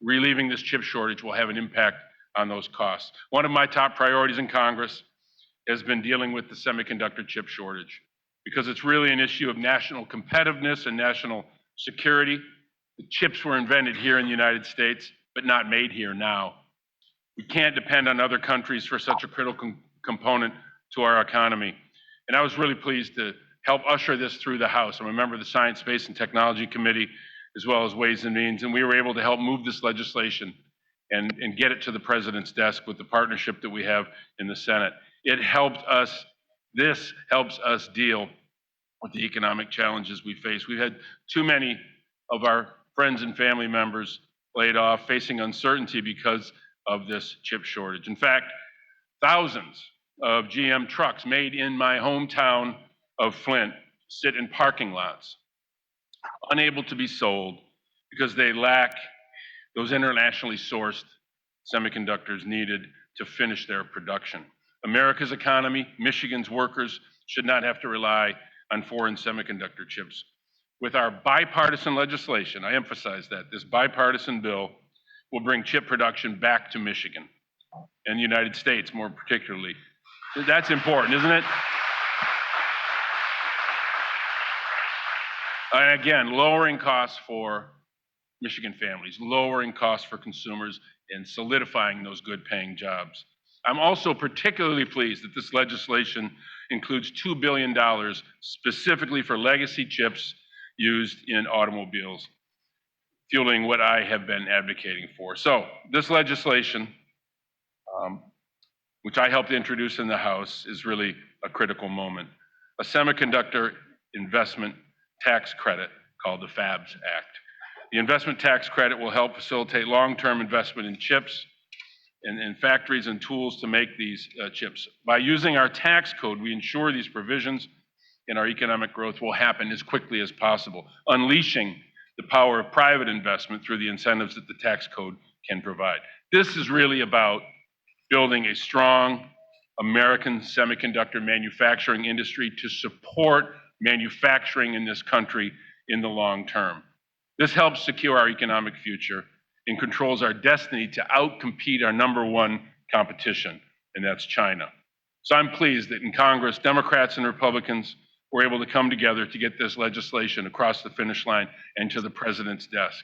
relieving this chip shortage will have an impact on those costs. One of my top priorities in Congress has been dealing with the semiconductor chip shortage because it's really an issue of national competitiveness and national security. The chips were invented here in the United States, but not made here now. We can't depend on other countries for such a critical component to our economy. And I was really pleased to help usher this through the House. I'm a member of the Science, Space, and Technology Committee, as well as Ways and Means, and we were able to help move this legislation and get it to the President's desk with the partnership that we have in the Senate. This helps us deal with the economic challenges we face. We've had too many of our friends and family members laid off, facing uncertainty because of this chip shortage. In fact, thousands of GM trucks made in my hometown of Flint sit in parking lots, unable to be sold because they lack those internationally sourced semiconductors needed to finish their production. America's economy, Michigan's workers should not have to rely on foreign semiconductor chips. With our bipartisan legislation, I emphasize that, this bipartisan bill will bring chip production back to Michigan and the United States more particularly. That's important, isn't it? And again, lowering costs for Michigan families, lowering costs for consumers, and solidifying those good paying jobs. I'm also particularly pleased that this legislation includes $2 billion specifically for legacy chips used in automobiles, fueling what I have been advocating for. So this legislation, which I helped introduce in the House, is really a critical moment. A semiconductor investment tax credit called the FABS Act. The investment tax credit will help facilitate long-term investment in chips and in factories and tools to make these chips. By using our tax code, we ensure these provisions in our economic growth will happen as quickly as possible, unleashing the power of private investment through the incentives that the tax code can provide. This is really about building a strong American semiconductor manufacturing industry to support manufacturing in this country in the long term. This helps secure our economic future and controls our destiny to outcompete our number one competition, and that's China. So I'm pleased that in Congress, Democrats and Republicans were able to come together to get this legislation across the finish line and to the President's desk.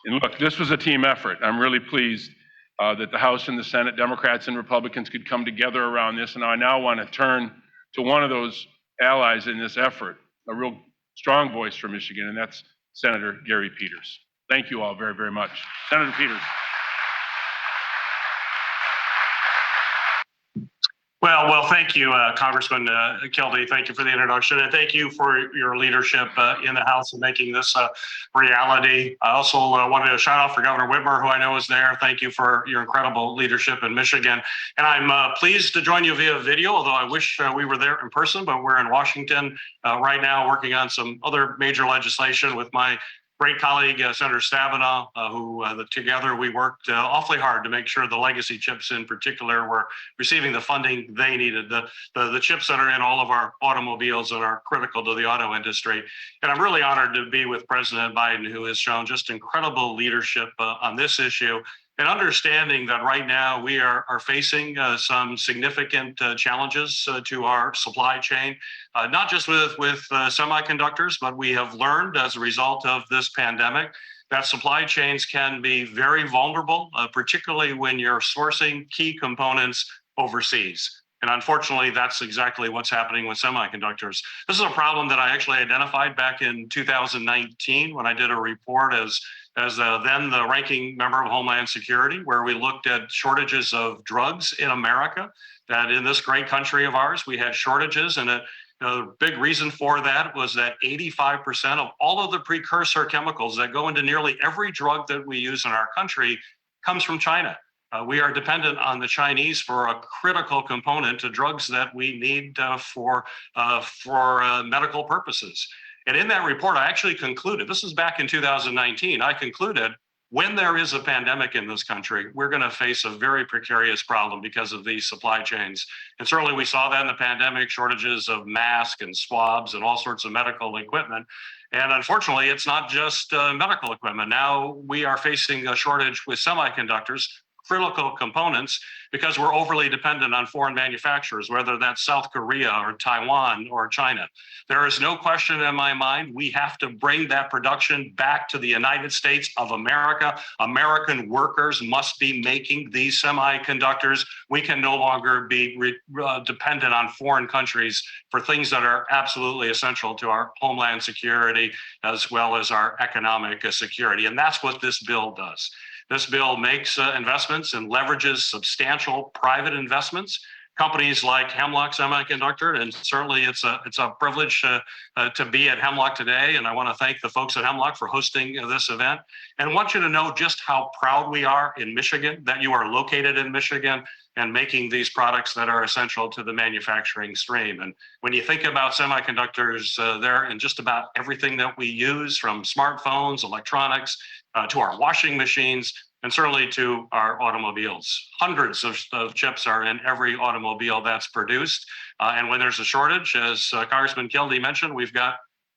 And look, this was a team effort. I'm really pleased that the House and the Senate, Democrats and Republicans, could come together around this, and I now want to turn to one of those allies in this effort, a real strong voice from Michigan, and that's Senator Gary Peters. Thank you all very, very much. Senator Peters. Well, thank you, Congressman Kildee. Thank you for the introduction, and thank you for your leadership in the House in making this a reality. I also wanted to shout out for Governor Whitmer, who I know is there. Thank you for your incredible leadership in Michigan. And I'm pleased to join you via video, although I wish we were there in person, but we're in Washington right now working on some other major legislation with my great colleague, Senator Stabenow, who together we worked awfully hard to make sure the legacy chips in particular were receiving the funding they needed. The chips that are in all of our automobiles and are critical to the auto industry. And I'm really honored to be with President Biden, who has shown just incredible leadership on this issue. And understanding that right now we are facing some significant challenges to our supply chain, not just with semiconductors, but we have learned as a result of this pandemic that supply chains can be very vulnerable, particularly when you're sourcing key components overseas. And unfortunately, that's exactly what's happening with semiconductors. This is a problem that I actually identified back in 2019 when I did a report as then the ranking member of Homeland Security, where we looked at shortages of drugs in America, that in this great country of ours, we had shortages. And the big reason for that was that 85% of all of the precursor chemicals that go into nearly every drug that we use in our country comes from China. We are dependent on the Chinese for a critical component to drugs that we need for medical purposes. And in that report, I actually concluded, this is back in 2019, I concluded when there is a pandemic in this country, we're going to face a very precarious problem because of these supply chains. And certainly we saw that in the pandemic, shortages of masks and swabs and all sorts of medical equipment. And unfortunately, it's not just medical equipment. Now we are facing a shortage with semiconductors, critical components, because we're overly dependent on foreign manufacturers, whether that's South Korea or Taiwan or China. There is no question in my mind, we have to bring that production back to the United States of America. American workers must be making these semiconductors. We can no longer be dependent on foreign countries for things that are absolutely essential to our homeland security as well as our economic security. And that's what this bill does. This bill makes investments and leverages substantial private investments. Companies like Hemlock Semiconductor, and certainly it's a privilege to be at Hemlock today. And I want to thank the folks at Hemlock for hosting this event. And I want you to know just how proud we are in Michigan, that you are located in Michigan and making these products that are essential to the manufacturing stream. And when you think about semiconductors, they're in just about everything that we use, from smartphones, electronics, to our washing machines, and certainly to our automobiles. Hundreds of chips are in every automobile that's produced. And when there's a shortage, as Congressman Kildee mentioned, we've got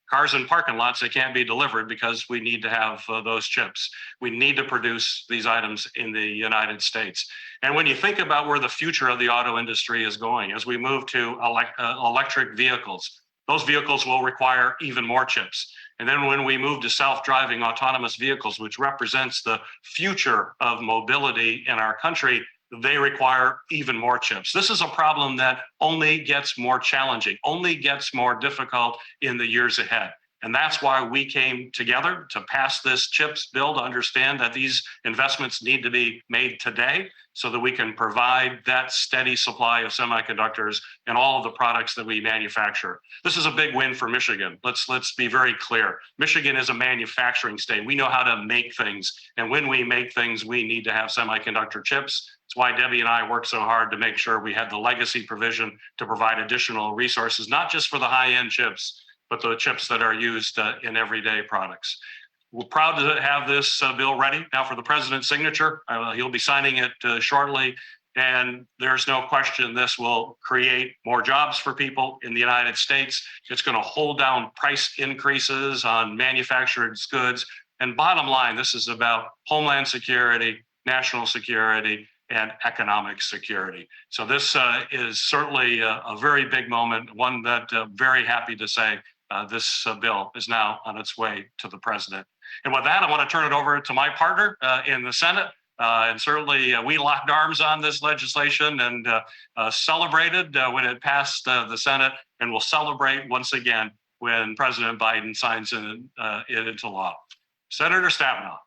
cars in parking lots that can't be delivered because we need to have those chips. We need to produce these items in the United States. And when you think about where the future of the auto industry is going, as we move to electric vehicles, those vehicles will require even more chips. And then when we move to self-driving autonomous vehicles, which represents the future of mobility in our country, they require even more chips. This is a problem that only gets more challenging, only gets more difficult in the years ahead. And that's why we came together to pass this CHIPS bill, to understand that these investments need to be made today so that we can provide that steady supply of semiconductors and all of the products that we manufacture. This is a big win for Michigan. Let's be very clear. Michigan is a manufacturing state. We know how to make things. And when we make things, we need to have semiconductor chips. That's why Debbie and I worked so hard to make sure we had the legacy provision to provide additional resources, not just for the high-end chips, but the chips that are used in everyday products. We're proud to have this bill ready now for the president's signature. He'll be signing it shortly. And there's no question this will create more jobs for people in the United States. It's going to hold down price increases on manufactured goods. And bottom line, this is about homeland security, national security, and economic security. So this is certainly a very big moment, one that I'm very happy to say this bill is now on its way to the president. And with that, I want to turn it over to my partner in the Senate. And certainly we locked arms on this legislation and celebrated when it passed the Senate, and we'll celebrate once again when President Biden signs it into law. Senator Stabenow.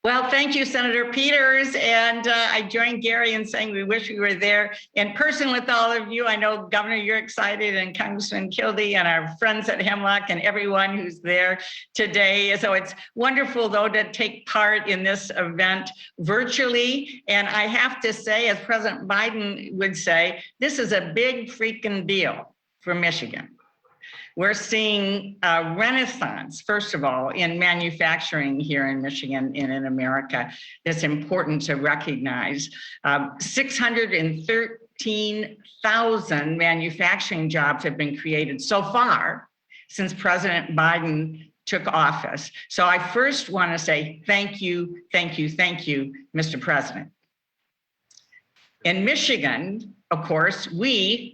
Well, thank you, Senator Peters. And I join Gary in saying we wish we were there in person with all of you. I know, Governor, you're excited, and Congressman Kildee, and our friends at Hemlock, and everyone who's there today. So it's wonderful, though, to take part in this event virtually. And I have to say, as President Biden would say, this is a big freaking deal for Michigan. We're seeing a renaissance, first of all, in manufacturing here in Michigan and in America. That's important to recognize. 613,000 manufacturing jobs have been created so far since President Biden took office. So I first want to say thank you, thank you, thank you, Mr. President. In Michigan, of course, we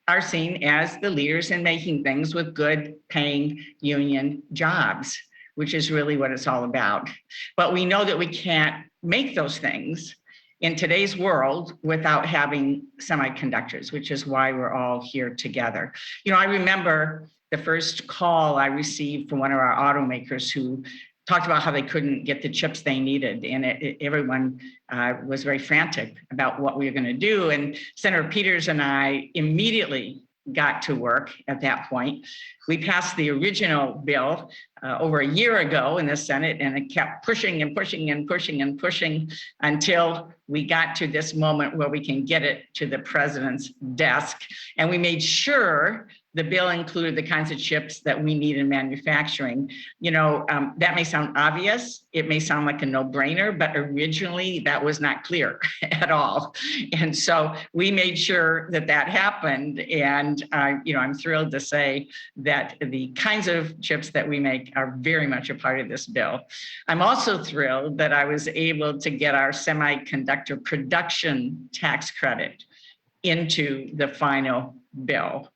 are seen as the leaders in making things with good paying union jobs, which is really what it's all about. But we know that we can't make those things in today's world without having semiconductors, which is why we're all here together. You know, I remember the first call I received from one of our automakers who talked about how they couldn't get the chips they needed. And everyone was very frantic about what we were going to do. And Senator Peters and I immediately got to work at that point. We passed the original bill over a year ago in the Senate, and it kept pushing and pushing and pushing and pushing until we got to this moment where we can get it to the president's desk. And we made sure the bill included the kinds of chips that we need in manufacturing. You know, that may sound obvious. It may sound like a no-brainer, but originally that was not clear at all. And so we made sure that that happened. And, you know, I'm thrilled to say that the kinds of chips that we make think are very much a part of this bill. I'm also thrilled that I was able to get our semiconductor production tax credit into the final bill.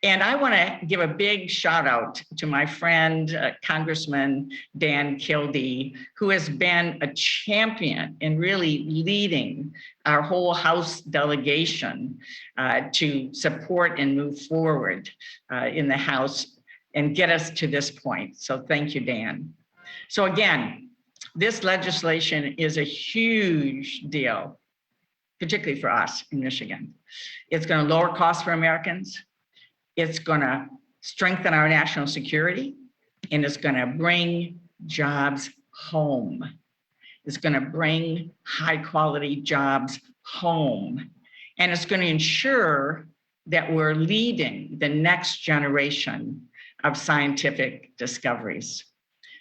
And I want to give a big shout out to my friend, Congressman Dan Kildee, who has been a champion in really leading our whole House delegation to support and move forward in the House and get us to this point. So thank you, Dan. So again, this legislation is a huge deal, particularly for us in Michigan. It's going to lower costs for Americans. It's going to strengthen our national security, and it's going to bring jobs home. It's going to bring high quality jobs home. And it's going to ensure that we're leading the next generation of scientific discoveries.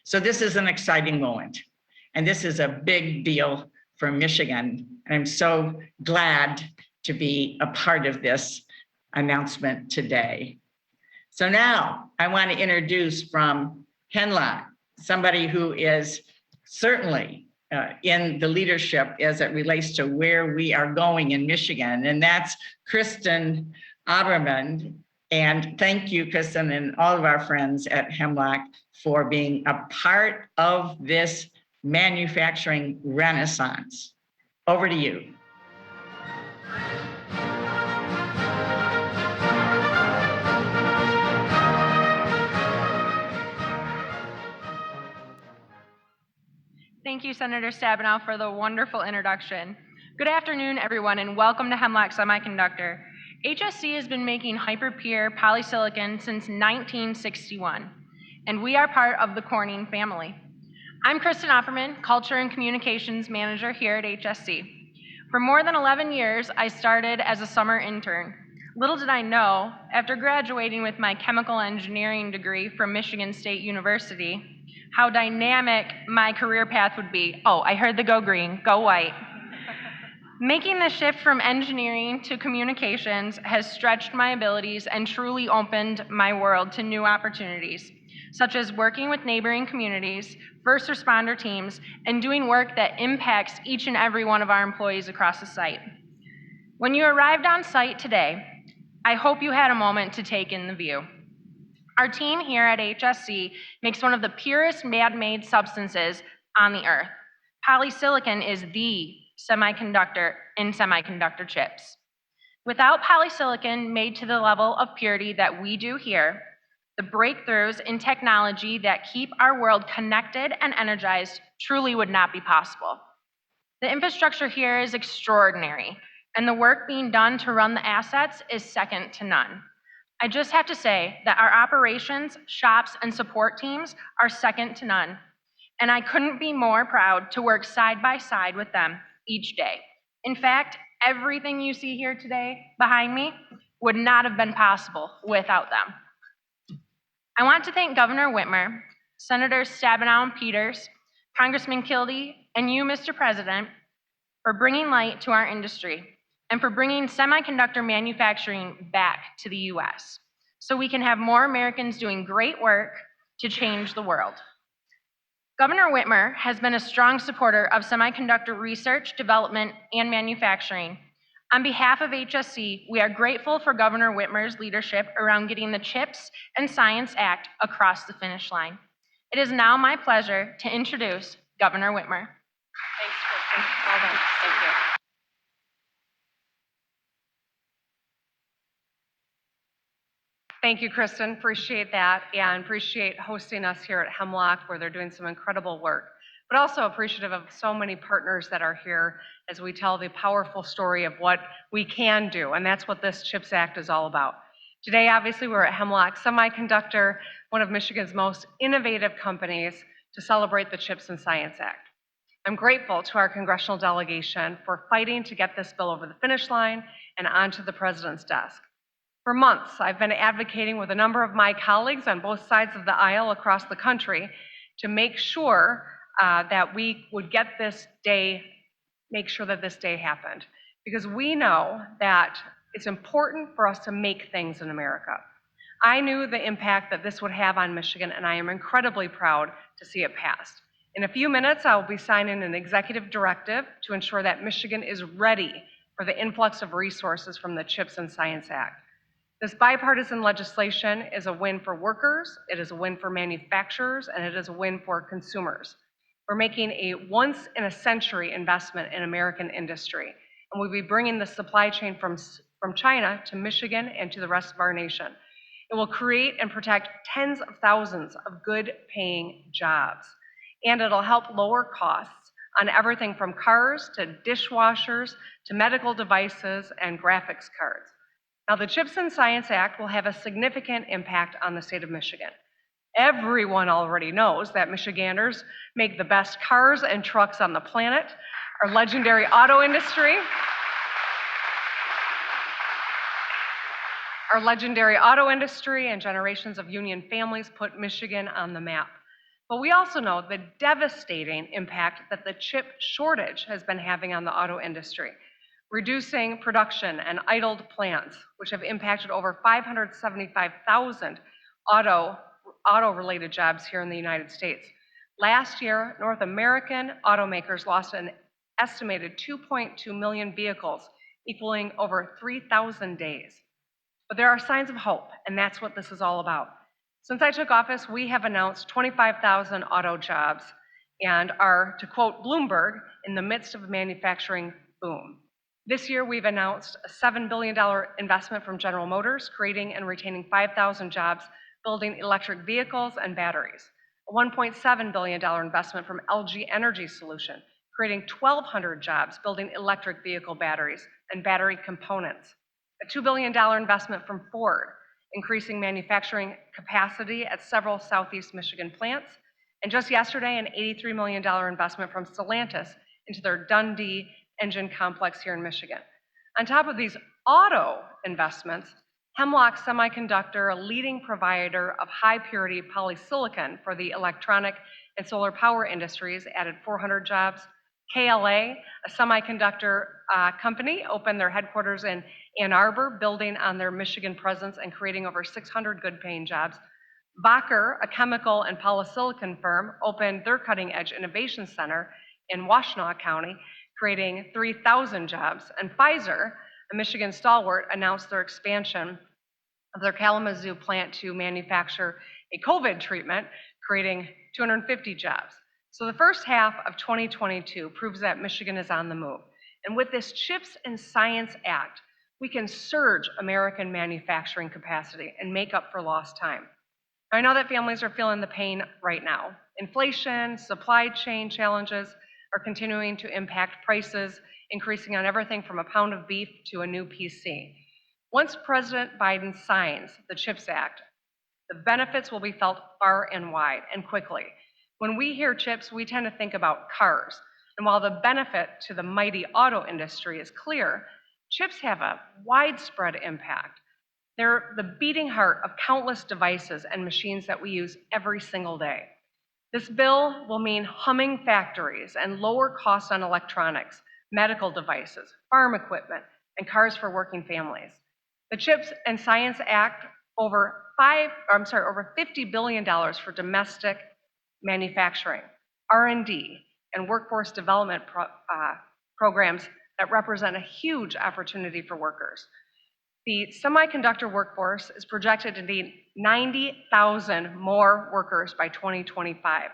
So this is an exciting moment. And this is a big deal for Michigan. And I'm so glad to be a part of this announcement today. So now I want to introduce from Hemlock, somebody who is certainly in the leadership as it relates to where we are going in Michigan, and that's Kristen Aberman. And thank you, Kristen, and all of our friends at Hemlock for being a part of this manufacturing renaissance. Over to you. Thank you, Senator Stabenow, for the wonderful introduction. Good afternoon, everyone, and welcome to Hemlock Semiconductor. HSC has been making hyper-pure polysilicon since 1961, and we are part of the Corning family. I'm Kristen Opperman, Culture and Communications Manager here at HSC. For more than 11 years, I started as a summer intern. Little did I know, after graduating with my chemical engineering degree from Michigan State University, how dynamic my career path would be. Oh, I heard the go green, go white. Making the shift from engineering to communications has stretched my abilities and truly opened my world to new opportunities, such as working with neighboring communities, first responder teams, and doing work that impacts each and every one of our employees across the site. When you arrived on site today, I hope you had a moment to take in the view. Our team here at HSC makes one of the purest man-made substances on the earth. Polysilicon is the semiconductor in semiconductor chips. Without polysilicon made to the level of purity that we do here, the breakthroughs in technology that keep our world connected and energized truly would not be possible. The infrastructure here is extraordinary, and the work being done to run the assets is second to none. I just have to say that our operations, shops, and support teams are second to none, and I couldn't be more proud to work side by side with them each day. In fact, everything you see here today behind me would not have been possible without them. I want to thank Governor Whitmer, Senators Stabenow and Peters, Congressman Kildee, and you, Mr. President, for bringing light to our industry and for bringing semiconductor manufacturing back to the US so we can have more Americans doing great work to change the world. Governor Whitmer has been a strong supporter of semiconductor research, development, and manufacturing. On behalf of HSC, we are grateful for Governor Whitmer's leadership around getting the CHIPS and Science Act across the finish line. It is now my pleasure to introduce Governor Whitmer. Thanks, Kristen. Well done. Thank you. Thank you, Kristen. Appreciate that, and appreciate hosting us here at Hemlock, where they're doing some incredible work. But also appreciative of so many partners that are here as we tell the powerful story of what we can do, and that's what this CHIPS Act is all about. Today, obviously, we're at Hemlock Semiconductor, one of Michigan's most innovative companies, to celebrate the CHIPS and Science Act. I'm grateful to our congressional delegation for fighting to get this bill over the finish line and onto the president's desk. For months, I've been advocating with a number of my colleagues on both sides of the aisle across the country to make sure that we would get this day, make sure that this day happened. Because we know that it's important for us to make things in America. I knew the impact that this would have on Michigan, and I am incredibly proud to see it passed. In a few minutes, I will be signing an executive directive to ensure that Michigan is ready for the influx of resources from the CHIPS and Science Act. This bipartisan legislation is a win for workers, it is a win for manufacturers, and it is a win for consumers. We're making a once-in-a-century investment in American industry, and we'll be bringing the supply chain from China to Michigan and to the rest of our nation. It will create and protect tens of thousands of good-paying jobs, and it'll help lower costs on everything from cars to dishwashers to medical devices and graphics cards. Now, the CHIPS and Science Act will have a significant impact on the state of Michigan. Everyone already knows that Michiganders make the best cars and trucks on the planet. Our legendary auto industry and generations of union families put Michigan on the map. But we also know the devastating impact that the chip shortage has been having on the auto industry, reducing production and idled plants, which have impacted over 575,000 auto-related jobs here in the United States. Last year, North American automakers lost an estimated 2.2 million vehicles, equaling over 3,000 days. But there are signs of hope, and that's what this is all about. Since I took office, we have announced 25,000 auto jobs and are, to quote Bloomberg, in the midst of a manufacturing boom. This year, we've announced a $7 billion investment from General Motors, creating and retaining 5,000 jobs, building electric vehicles and batteries. A $1.7 billion investment from LG Energy Solution, creating 1,200 jobs, building electric vehicle batteries and battery components. A $2 billion investment from Ford, increasing manufacturing capacity at several Southeast Michigan plants. And just yesterday, an $83 million investment from Stellantis into their Dundee engine complex here in Michigan. On top of these auto investments, Hemlock Semiconductor, a leading provider of high-purity polysilicon for the electronic and solar power industries, added 400 jobs. KLA, a semiconductor company, opened their headquarters in Ann Arbor, building on their Michigan presence and creating over 600 good-paying jobs. Bacher, a chemical and polysilicon firm, opened their cutting-edge innovation center in Washtenaw County, creating 3,000 jobs. And Pfizer, a Michigan stalwart, announced their expansion of their Kalamazoo plant to manufacture a COVID treatment, creating 250 jobs. So the first half of 2022 proves that Michigan is on the move. And with this CHIPS and Science Act, we can surge American manufacturing capacity and make up for lost time. I know that families are feeling the pain right now. Inflation, supply chain challenges are continuing to impact prices, increasing on everything from a pound of beef to a new PC. Once President Biden signs the CHIPS Act, the benefits will be felt far and wide and quickly. When we hear chips, we tend to think about cars. And while the benefit to the mighty auto industry is clear, chips have a widespread impact. They're the beating heart of countless devices and machines that we use every single day. This bill will mean humming factories and lower costs on electronics, medical devices, farm equipment, and cars for working families. The CHIPS and Science Act, over $50 billion for domestic manufacturing, R&D, and workforce development programs that represent a huge opportunity for workers. The semiconductor workforce is projected to need 90,000 more workers by 2025.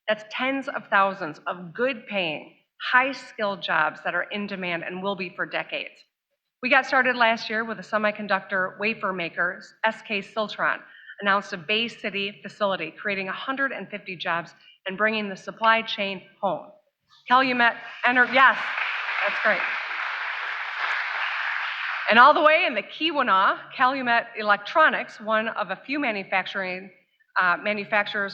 That's tens of thousands of good-paying, high-skilled jobs that are in demand and will be for decades. We got started last year with a semiconductor wafer maker, SK Siltron, announced a Bay City facility, creating 150 jobs and bringing the supply chain home. Calumet, yes, that's great. And all the way in the Keweenaw, Calumet Electronics, one of a few manufacturers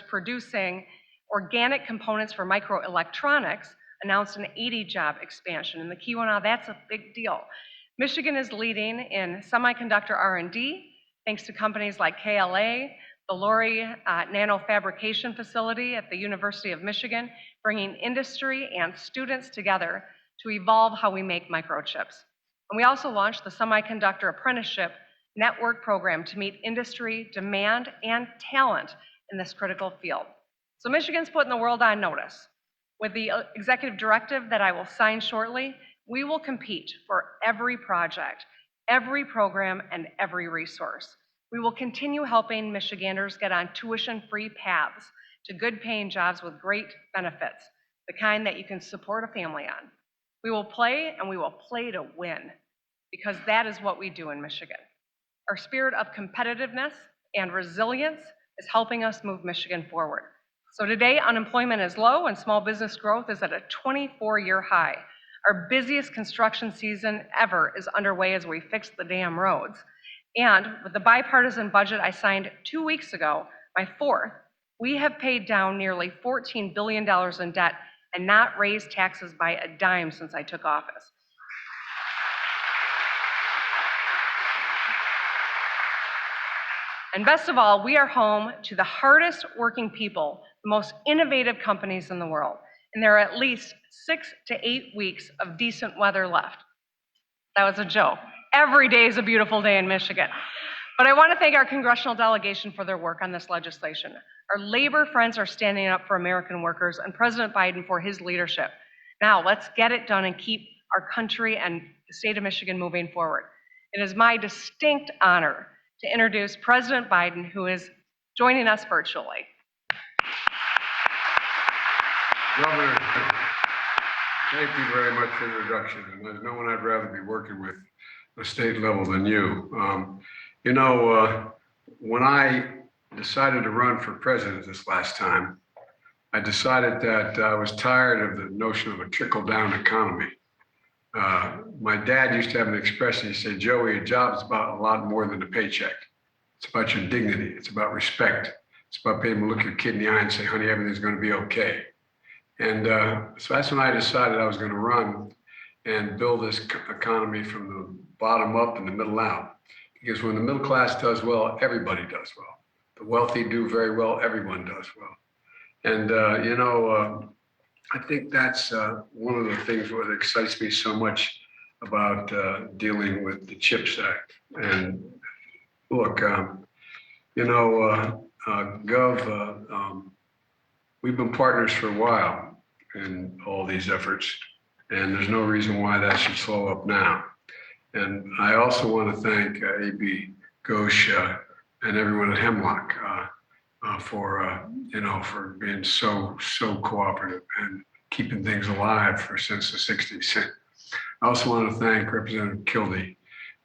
producing organic components for microelectronics, announced an 80-job expansion. In the Keweenaw, that's a big deal. Michigan is leading in semiconductor R&D, thanks to companies like KLA, the Lori Nanofabrication Facility at the University of Michigan, bringing industry and students together to evolve how we make microchips. And we also launched the Semiconductor Apprenticeship network program to meet industry demand and talent in this critical field. So Michigan's putting the world on notice. With the executive directive that I will sign shortly, we will compete for every project, every program, and every resource. We will continue helping Michiganders get on tuition-free paths to good-paying jobs with great benefits, the kind that you can support a family on. We will play, and we will play to win, because that is what we do in Michigan. Our spirit of competitiveness and resilience is helping us move Michigan forward. So today, unemployment is low and small business growth is at a 24-year high. Our busiest construction season ever is underway as we fix the damn roads. And with the bipartisan budget I signed 2 weeks ago, my fourth, we have paid down nearly $14 billion in debt and not raised taxes by a dime since I took office. And best of all, we are home to the hardest working people, the most innovative companies in the world. And there are at least 6 to 8 weeks of decent weather left. That was a joke. Every day is a beautiful day in Michigan. But I want to thank our congressional delegation for their work on this legislation. Our labor friends are standing up for American workers and President Biden for his leadership. Now, let's get it done and keep our country and the state of Michigan moving forward. It is my distinct honor to introduce President Biden, who is joining us virtually. Governor, thank you very much for the introduction. And there's no one I'd rather be working with at the state level than you. When I decided to run for president this last time, I decided that I was tired of the notion of a trickle-down economy. My dad used to have an expression. He said, "Joey, a job's about a lot more than a paycheck. It's about your dignity. It's about respect. It's about being able to look your kid in the eye and say, honey, everything's going to be okay." And so that's when I decided I was going to run and build this economy from the bottom up and the middle out. Because when the middle class does well, everybody does well. The wealthy do very well, everyone does well. And, I think that's one of the things that excites me so much about dealing with the CHIPS Act. And look, we've been partners for a while in all these efforts, and there's no reason why that should slow up now. And I also want to thank A.B. Ghosh and everyone at Hemlock for being so cooperative and keeping things alive since the 60s. I also want to thank Representative Kildee.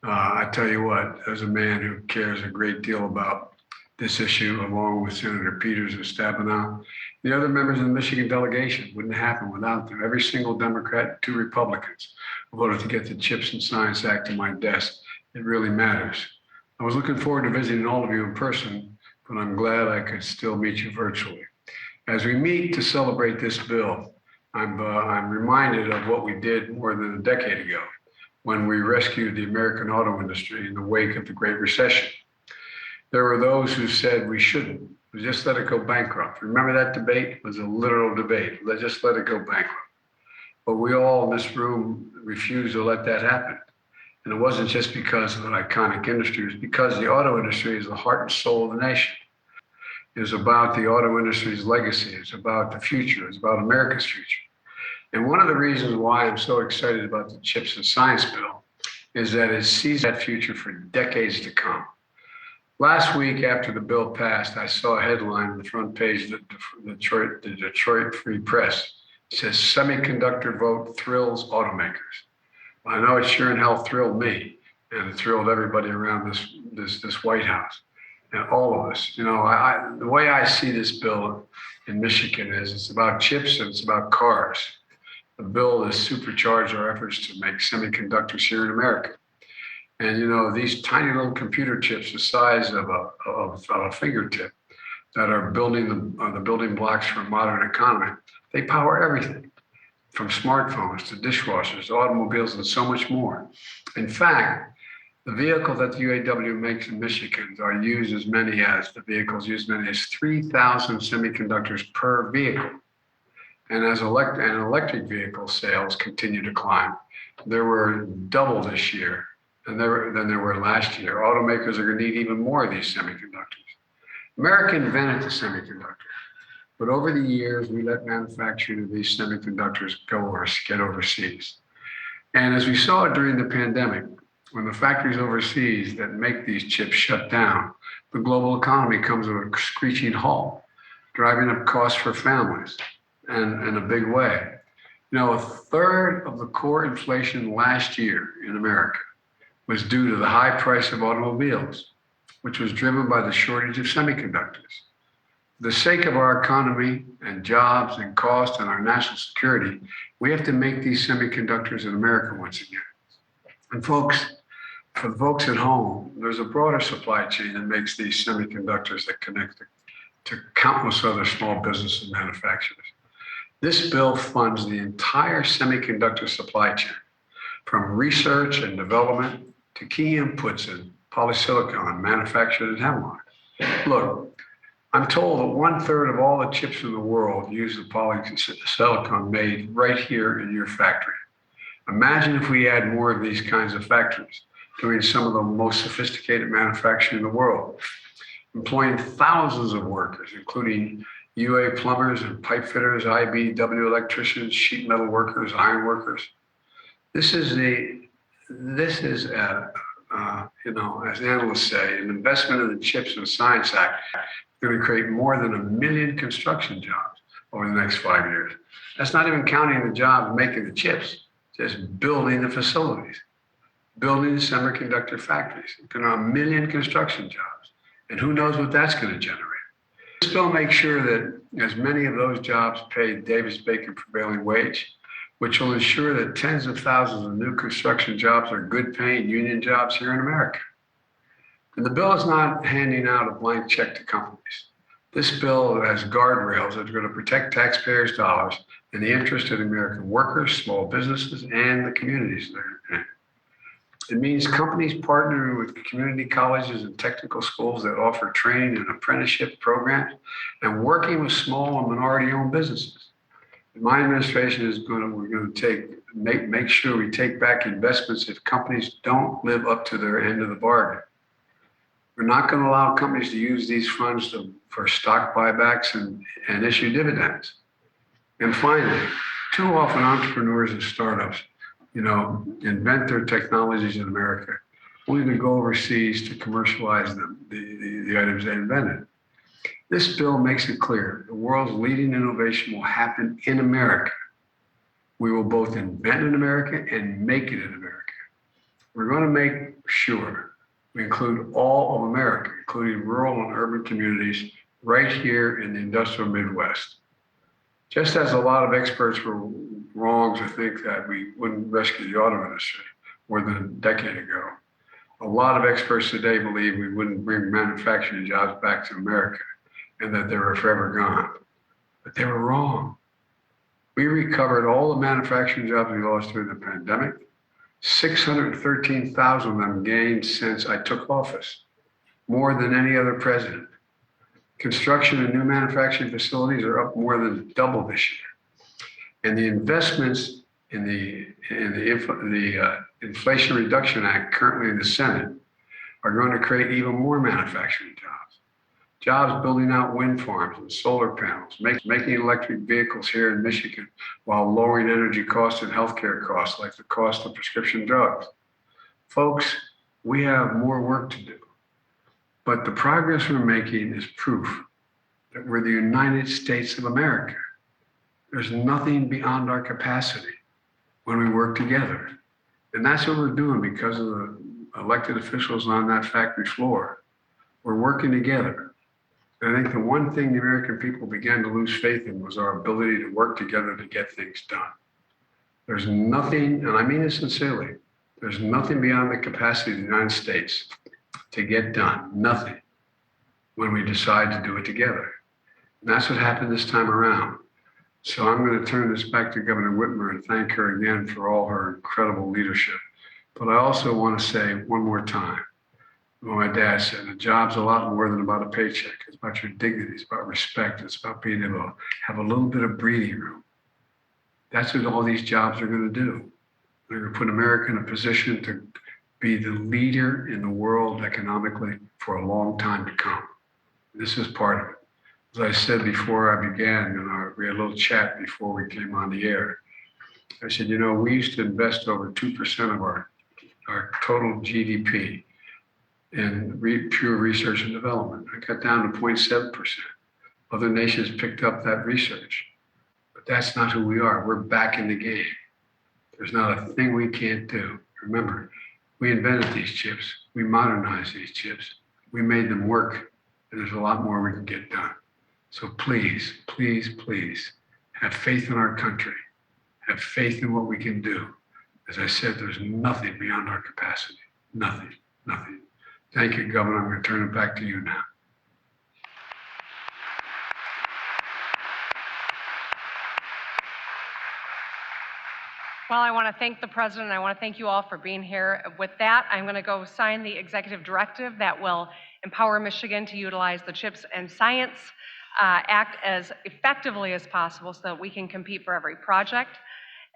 I tell you what, as a man who cares a great deal about this issue, along with Senator Peters and Stabenow, the other members of the Michigan delegation, wouldn't happen without them. Every single Democrat, 2 Republicans voted to get the CHIPS and Science Act to my desk. It really matters. I was looking forward to visiting all of you in person, but I'm glad I could still meet you virtually. As we meet to celebrate this bill, I'm reminded of what we did more than a decade ago when we rescued the American auto industry in the wake of the Great Recession. There were those who said we shouldn't, just let it go bankrupt. Remember that debate? It was a literal debate. Let's just let it go bankrupt. But we all in this room refused to let that happen. And it wasn't just because of an iconic industry, it was because the auto industry is the heart and soul of the nation. It was about the auto industry's legacy. It's about the future. It's about America's future. And one of the reasons why I'm so excited about the CHIPS and Science bill is that it sees that future for decades to come. Last week, after the bill passed, I saw a headline on the front page of the Detroit Free Press. It says, "Semiconductor vote thrills automakers." Well, I know it sure in hell thrilled me, and it thrilled everybody around this White House, and all of us. The way I see this bill in Michigan is it's about chips and it's about cars. The bill has supercharged our efforts to make semiconductors here in America. And these tiny little computer chips the size of a fingertip that are building the building blocks for a modern economy, they power everything from smartphones to dishwashers to automobiles and so much more. In fact, the vehicle that the UAW makes in Michigan are used as many as 3,000 semiconductors per vehicle. And as electric vehicle sales continue to climb, there were double this year than there were last year. Automakers are going to need even more of these semiconductors. America invented the semiconductor, but over the years, we let manufacturing of these semiconductors get overseas. And as we saw during the pandemic, when the factories overseas that make these chips shut down, the global economy comes to a screeching halt, driving up costs for families and in a big way. You know, a third of the core inflation last year in America was due to the high price of automobiles, which was driven by the shortage of semiconductors. For the sake of our economy and jobs and cost and our national security, we have to make these semiconductors in America once again. And folks, for the folks at home, there's a broader supply chain that makes these semiconductors that connect to countless other small businesses and manufacturers. This bill funds the entire semiconductor supply chain, from research and development to key inputs in polysilicon manufactured at Hemlock. Look, I'm told that 1/3 of all the chips in the world use the polysilicon made right here in your factory. Imagine if we had more of these kinds of factories doing some of the most sophisticated manufacturing in the world, employing thousands of workers, including UA plumbers and pipe fitters, IBW electricians, sheet metal workers, iron workers. This is, as analysts say, an investment in the CHIPS and Science Act going to create more than 1 million construction jobs over the next 5 years. That's not even counting the jobs making the chips, just building the facilities, building the semiconductor factories. It's going to 1 million construction jobs. And who knows what that's going to generate. This bill makes sure that as many of those jobs pay Davis-Bacon prevailing wage, which will ensure that tens of thousands of new construction jobs are good paying union jobs here in America. And the bill is not handing out a blank check to companies. This bill has guardrails that are going to protect taxpayers' dollars in the interest of the American workers, small businesses, and the communities they're in. It means companies partnering with community colleges and technical schools that offer training and apprenticeship programs and working with small and minority-owned businesses. My administration is we're going to make sure we take back investments if companies don't live up to their end of the bargain. We're not going to allow companies to use these funds for stock buybacks and issue dividends. And finally, too often entrepreneurs and startups, invent their technologies in America, only to go overseas to commercialize them, the items they invented. This bill makes it clear the world's leading innovation will happen in America. We will both invent in America and make it in America. We're going to make sure we include all of America, including rural and urban communities, right here in the industrial Midwest. Just as a lot of experts were wrong to think that we wouldn't rescue the auto industry more than a decade ago, a lot of experts today believe we wouldn't bring manufacturing jobs back to America and that they were forever gone. But they were wrong. We recovered all the manufacturing jobs we lost during the pandemic. 613,000 of them gained since I took office, more than any other president. Construction and new manufacturing facilities are up more than double this year. And the investments in the Inflation Reduction Act currently in the Senate are going to create even more manufacturing jobs. Jobs building out wind farms and solar panels, making electric vehicles here in Michigan while lowering energy costs and healthcare costs like the cost of prescription drugs. Folks, we have more work to do. But the progress we're making is proof that we're the United States of America. There's nothing beyond our capacity when we work together. And that's what we're doing because of the elected officials on that factory floor. We're working together. And I think the one thing the American people began to lose faith in was our ability to work together to get things done. There's nothing, and I mean this sincerely, there's nothing beyond the capacity of the United States to get done, nothing, when we decide to do it together. And that's what happened this time around. So I'm going to turn this back to Governor Whitmer and thank her again for all her incredible leadership. But I also want to say one more time, what my dad said, a job's a lot more than about a paycheck. It's about your dignity, it's about respect, it's about being able to have a little bit of breathing room. That's what all these jobs are going to do. They're going to put America in a position to be the leader in the world economically for a long time to come. This is part of it. As I said before I began, and we had a little chat before we came on the air, I said, you know, we used to invest over 2% of our total GDP in pure research and development. I got down to 0.7%. Other nations picked up that research, but that's not who we are. We're back in the game. There's not a thing we can't do. Remember, we invented these chips. We modernized these chips. We made them work, and there's a lot more we can get done. So please, please, please have faith in our country. Have faith in what we can do. As I said, there's nothing beyond our capacity. Nothing, nothing. Thank you, Governor. I'm going to turn it back to you now. Well, I want to thank the president. I want to thank you all for being here. With that, I'm going to go sign the executive directive that will empower Michigan to utilize the CHIPS and Science Act as effectively as possible so that we can compete for every project,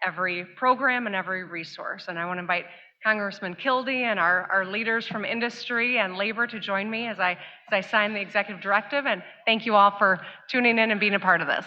every program, and every resource. And I want to invite Congressman Kildee and our leaders from industry and labor to join me as I sign the executive directive. And thank you all for tuning in and being a part of this.